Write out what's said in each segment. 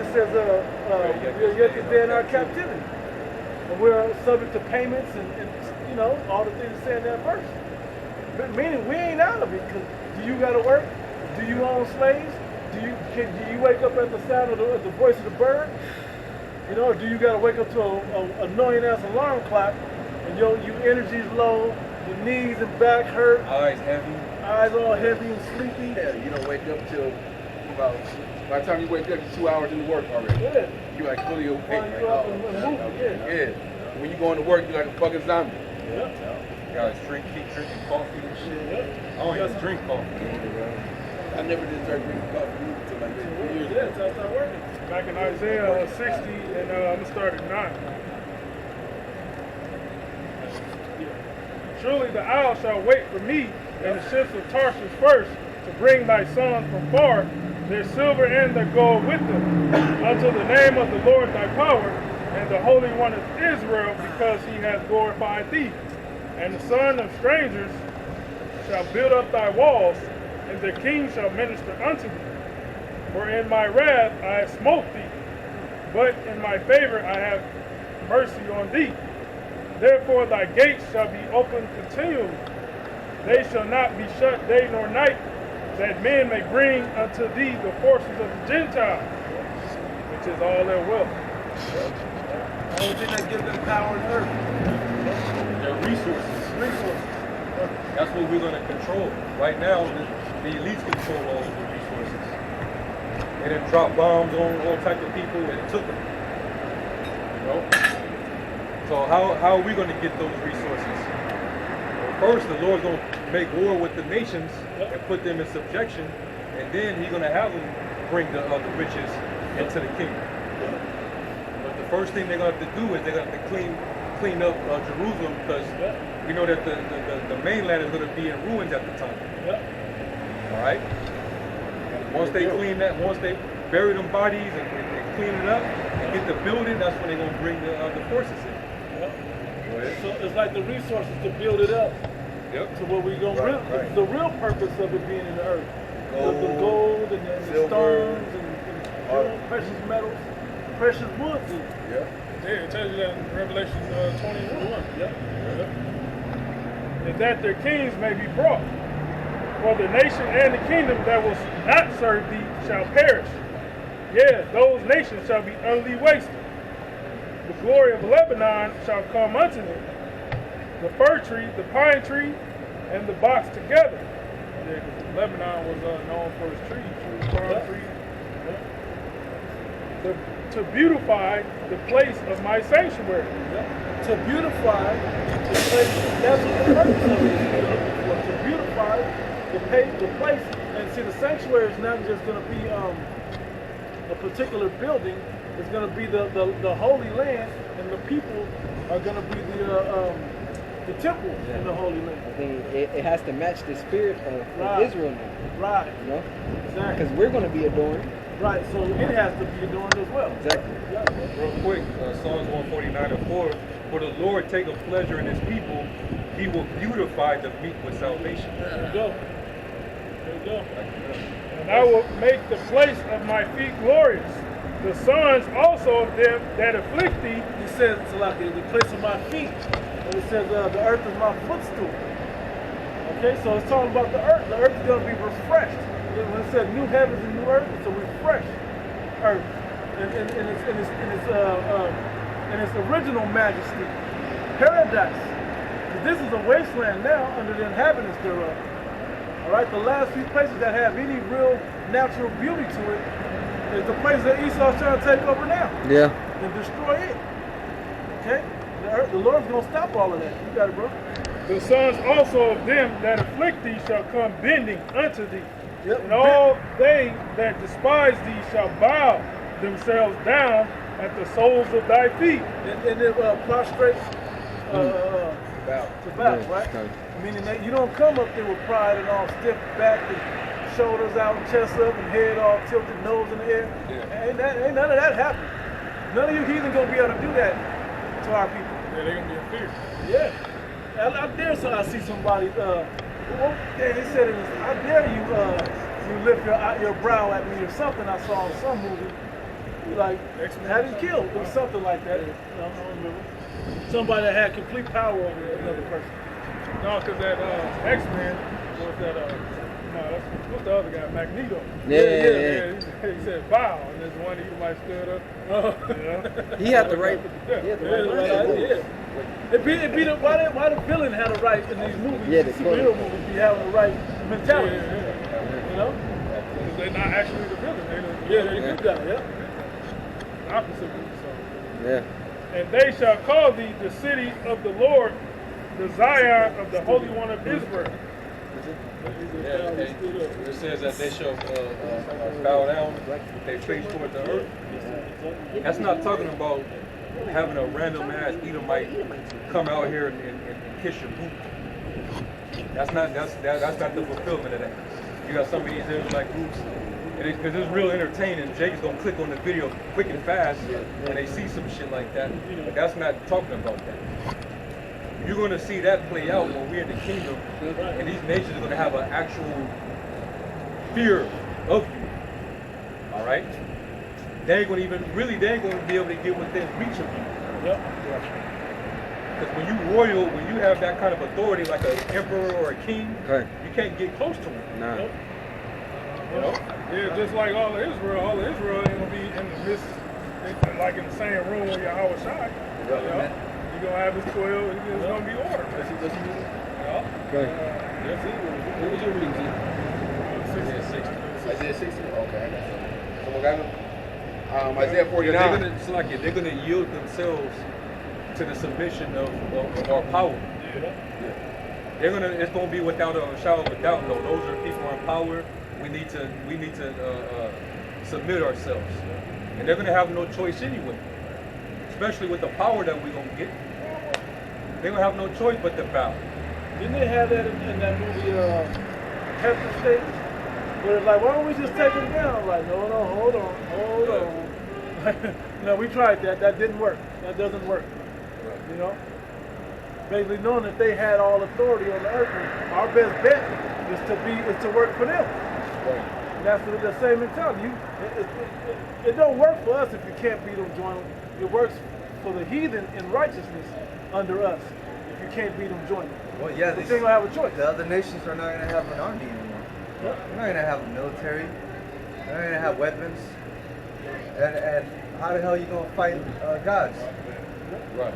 it says, yet they're in our captivity. And we're subject to payments and you know, all the things that say in that verse. But meaning we ain't out of it, because do you got to work? Do you own slaves? Do you wake up at the sound of the voice of the bird? You know, or do you got to wake up to a annoying ass alarm clock and your energy's low, your knees and back hurt, eyes all heavy and sleepy? Yeah, you don't wake up till about, by the time you wake up, you're 2 hours into work already. Yeah. You like fully awake. Yeah. When you go into work, you're like a fucking zombie. Yeah. You guys keep drinking coffee and shit. Yeah. I don't even drink coffee. I never did start drinking coffee until like 2 years ago. Yeah, it's not working. Back in Isaiah 60, and I'm going to start at 9. Surely the owl shall wait for me, and the ships of Tarshish first, to bring thy sons from far, their silver and their gold with them, unto the name of the Lord thy power, and the Holy One of Israel, because he hath glorified thee. And the son of strangers shall build up thy walls, and the king shall minister unto thee. For in my wrath I have smote thee, but in my favor I have mercy on thee. Therefore thy gates shall be open continually. They shall not be shut day nor night, that men may bring unto thee the forces of the Gentiles, which is all their wealth. The only thing that gives them power on earth. Their resources. That's what we're going to control. Right now, the elites control all of the resources. They done dropped bombs on all types of people and took them. You know? So how are we going to get those resources? Well, first, the Lord's going to make war with the nations and put them in subjection, and then he's going to have them bring the riches into the kingdom. But the first thing they're going to have to do is they're going to have to clean up Jerusalem, because we know that the mainland is going to be in ruins at the time. All right? Once they clean that, once they bury them bodies and clean it up and get the building, that's when they're going to bring the forces in. So it's like the resources to build it up to where we go. The real purpose of it being in the earth. The gold and the stones and precious metals, precious woods. Yeah, it tells you that in Revelation 21. And that their kings may be brought. For the nation and the kingdom that will not serve thee shall perish. Yeah, those nations shall be utterly wasted. The glory of Lebanon shall come unto thee. The fir tree, the pine tree, and the box together. Yeah, Lebanon was known for its trees, palm trees. To beautify the place of my sanctuary. To beautify the place, that's what the purpose of it is. To beautify the place. And see, the sanctuary is not just going to be a particular building. It's going to be the holy land, and the people are going to be the temple in the holy land. I think it has to match the spirit of Israel now. Right. You know? Exactly. Because we're going to be adorned. Right, so it has to be adorned as well. Exactly. Real quick, Psalms 149:4, for the Lord taketh pleasure in his people, he will beautify the meek with salvation. There you go. And I will make the place of my feet glorious. The sons also of them that afflict thee. He says, it's like the place of my feet. And it says, the earth is my footstool. Okay, so it's talking about the earth. The earth is going to be refreshed. When it says new heavens and new earth, it's a refreshed earth in its original majesty, paradise. Because this is a wasteland now under the inhabitants thereof. All right, the last few places that have any real natural beauty to it is the place that Esau's trying to take over now. Yeah. And destroy it. Okay, the Lord's gonna stop all of that. You got it, bro. The sons also of them that afflict thee shall come bending unto thee. Yep. And all they that despise thee shall bow themselves down at the soles of thy feet. And then prostrate to bow, right? Okay. Meaning that you don't come up there with pride and all stiff back and shoulders out, chest up, and head all tilted, nose in the air. Yeah. Ain't none of that happening. None of you heathen gonna be able to do that to our people. Yeah, they're gonna be in fear. Yeah. I dare I see somebody. He said it was, I dare you. You lift your brow at me or something. I saw in some movie. like had him killed. It was something like that. I don't remember. Somebody that had complete power over another person. No, because that X-Men was that, no, what's the other guy? Magneto. Yeah. He said bow, and there's one Edomite stood up. You know? He had the right. Yeah. It be the, why the villain had a right in these movies? Yeah, the the superhero movies be having the right mentality. Yeah. You know? Because they're not actually the villain. They're the good guy. Yeah. Opposite. So. Yeah. And they shall call thee the city of the Lord, the Zion of the Holy One of Israel. Yeah, it says that they shall bow down with their face toward the earth. That's not talking about having a random ass Edomite come out here and kiss your boot. That's not the fulfillment of that. You got some of these Israelite groups, because it's real entertaining. Jake's gonna click on the video quick and fast when they see some shit like that. But that's not talking about that. You're going to see that play out when we're in the kingdom, and these nations are going to have an actual fear of you. All right? They ain't going to be able to get within reach of you. Because when you have that kind of authority, like an emperor or a king, you can't get close to them. Nah. You know? Yeah, just like all of Israel ain't going to be in the midst, like in the same room with Yahweh Shai. You're going to have his 12, it's going to be order. What was your reading? Isaiah 60. Isaiah 60? Okay, I got something. Someone got it? Isaiah 49. They're going to yield themselves to the submission of our power. It's going to be without a shadow of a doubt. No, those are people in power. We need to submit ourselves, and they're going to have no choice anyway. Especially with the power that we're going to get. They're going to have no choice but to bow. Didn't they have that in that movie, Captain State? Where it's like, why don't we just take them down? Like, no, hold on. No, we tried that. That didn't work. That doesn't work. You know? Basically knowing that they had all authority on the earth, our best bet is to work for them. Right. And that's the same mentality. It don't work for us if you can't beat them, join them. It works for the heathen in righteousness under us. If you can't beat them, join them. Well, yeah, they ain't gonna have a choice. The other nations are not gonna have an army anymore. They're not gonna have a military. They're not gonna have weapons. And how the hell are you gonna fight gods? Right.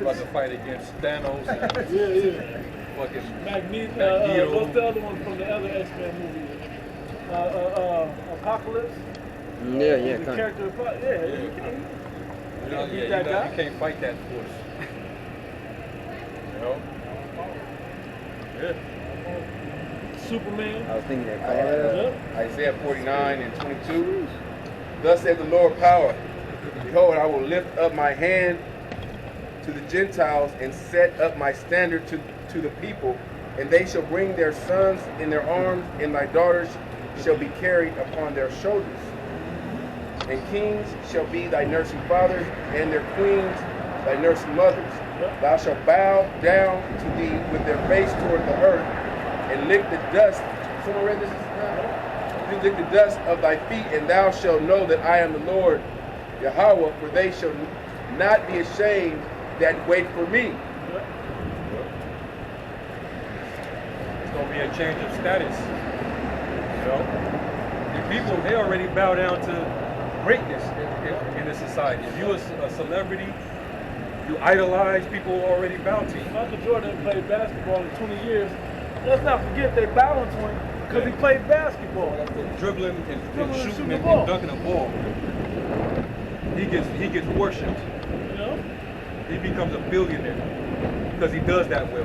About to fight against Thanos. Yeah. Fucking Magneto. What's the other one from the other X-Men movie? Apocalypse. Yeah. The character. You can't. You can't fight that force. You know? Yeah. Superman. I was thinking that. Isaiah 49 and 22. Thus saith the Lord power. Behold, I will lift up my hand to the Gentiles and set up my standard to the people, and they shall bring their sons in their arms, and thy daughters shall be carried upon their shoulders. And kings shall be thy nursing fathers, and their queens thy nursing mothers. Thou shalt bow down to thee with their face toward the earth, and lick the dust. Someone read this? You lick the dust of thy feet, and thou shalt know that I am the Lord Yahweh, for they shall not be ashamed that wait for me. It's going to be a change of status. You know? The people, they already bow down to greatness in this society. If you're a celebrity, you idolize, people already bow to you. Michael Jordan played basketball in 20 years. Let's not forget they bowing to him because he played basketball. Dribbling and shooting and dunking a ball. He gets worshipped. You know? He becomes a billionaire because he does that well.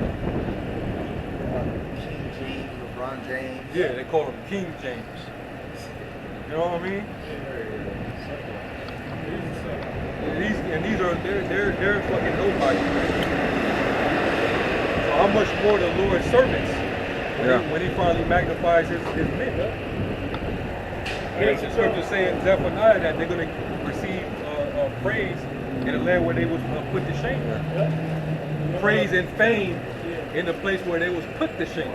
King James, LeBron James. Yeah, they call him King James. You know what I mean? They're fucking nobody. So how much more the Lord's servants when he finally magnifies his men? And the scripture saying Zephaniah that they're going to receive praise in a land where they was put to shame. Praise and fame in the place where they was put to shame.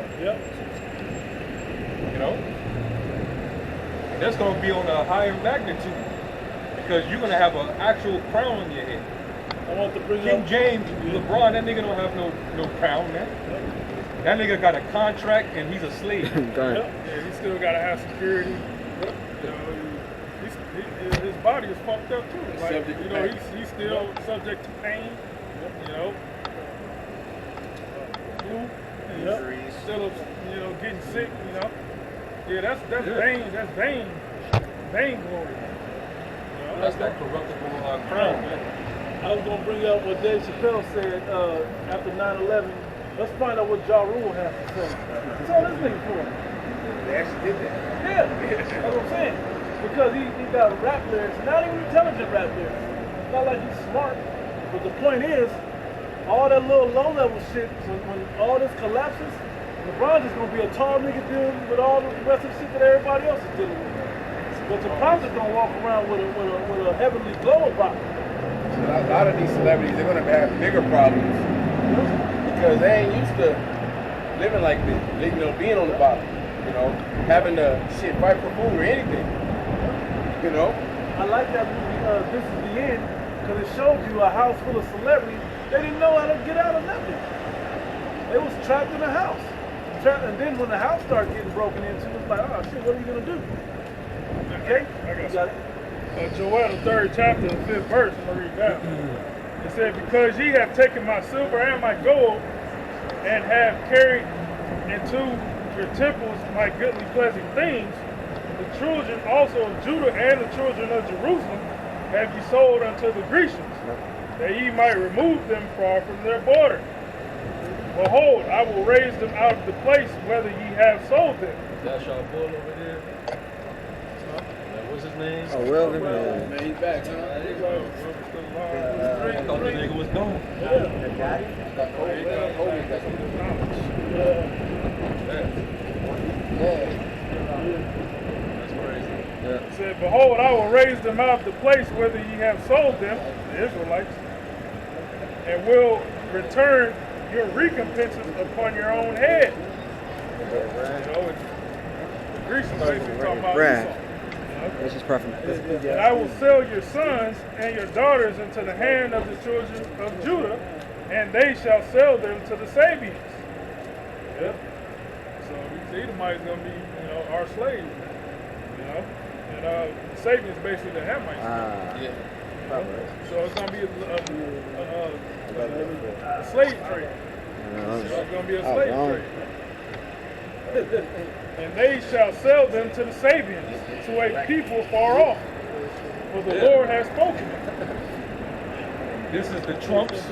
You know? that's going to be on a higher magnitude because you're going to have an actual crown on your head. I want to bring King up James, LeBron, that nigga don't have no crown, man. That nigga got a contract and he's a slave. Yeah, he still gotta have security. You know, his body is fucked up too. Like, Subject to you know, pain. he's still subject to pain. You know, Injuries. still, you know, getting sick. You know, yeah, that's vain glory. You know, That's that corruptible crown, man. I was gonna bring up what Dave Chappelle said after 9/11. Let's find out what Ja Rule has to say. Tell this nigga for him. They actually did that. Yeah, that's what I'm saying. Because he got rap lyrics, not even intelligent rap lyrics. Not like he's smart. But the point is, all that little low-level shit, when all this collapses, LeBron's just gonna be a tall nigga dealing with all the rest of the shit that everybody else is dealing with. But the prophet's gonna walk around with a heavenly glow about him. A lot of these celebrities, they're gonna have bigger problems because they ain't used to living like this, you know, being on the bottom, you know, having to fight for food or anything, you know. I like that movie, This Is the End, because it showed you a house full of celebrities. They didn't know how to get out of nothing. They was trapped in a house. And then when the house started getting broken into, it's like, oh shit, what are you gonna do? Okay? I got You got it? Joel, the 3rd chapter, the 5th verse, I'm going to read that. It said, because ye have taken my silver and my gold, and have carried into your temples my goodly pleasant things, the children also of Judah and the children of Jerusalem have ye sold unto the Grecians, that ye might remove them far from their border. Behold, I will raise them out of the place whether ye have sold them. That's y'all bull over there. What's his name? Oh, well, Man, he's back, huh? I thought the nigga was gone. That's crazy. It said, behold, I will raise them out of the place whether ye have sold them, the Israelites, and will return your recompenses upon your own head. You know, the Grecians basically talking about Esau. This is perfect. And I will sell your sons and your daughters into the hand of the children of Judah, and they shall sell them to the Sabians. Yep. So these Edomites gonna be, you know, our slaves, you know. And the Sabians basically the Hamites. Yeah. So it's gonna be a slave trade. So it's gonna be a slave trade. And they shall sell them to the Sabians, to a people far off. For the Lord has spoken. This is the Trumps.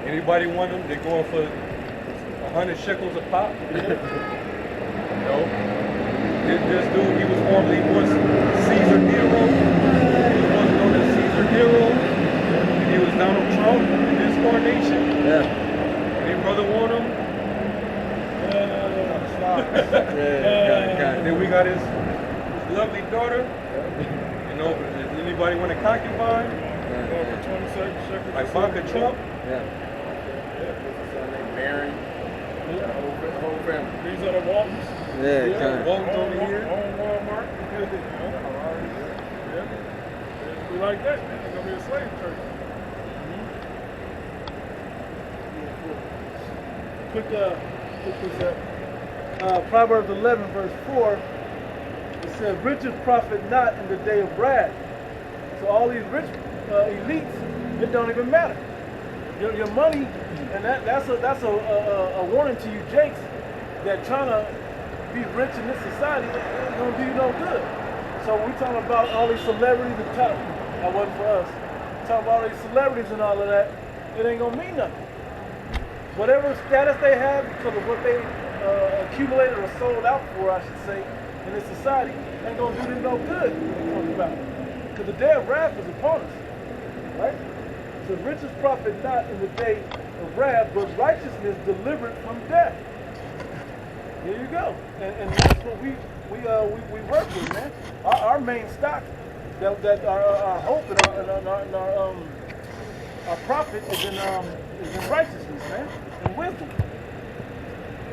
Anybody want them? They're going for 100 shekels a pop. No. This dude, he was formerly Caesar Nero. He was once known as Caesar Nero. And he was Donald Trump in this coronation. Yeah. Any brother want him? Then we got his lovely daughter. You know, if anybody want a concubine? Going for 27 shekels. Like Ivanka Trump? Yeah. Mary, the whole family. These are the Waltons. Yeah, kind of. Walton over On here. Walmart. Yeah. We like that, man. It's gonna be a slave trade. Quick this up. Proverbs 11, verse 4, it says, riches profit not in the day of wrath. So all these rich elites, it don't even matter. Your money, and that's a warning to you, Jakes, that trying to be rich in this society ain't gonna do you no good. So when we talking about all these celebrities, that wasn't for us. Talking about all these celebrities and all of that, it ain't gonna mean nothing. Whatever status they have because of what they accumulated or sold out for, I should say, in this society, ain't gonna do them no good. Because the day of wrath is upon us, right? So riches profit not in the day of wrath, but righteousness delivered from death. Here you go, and that's what we work with, man. Our main stock, that our hope and our profit is in righteousness, man, and wisdom.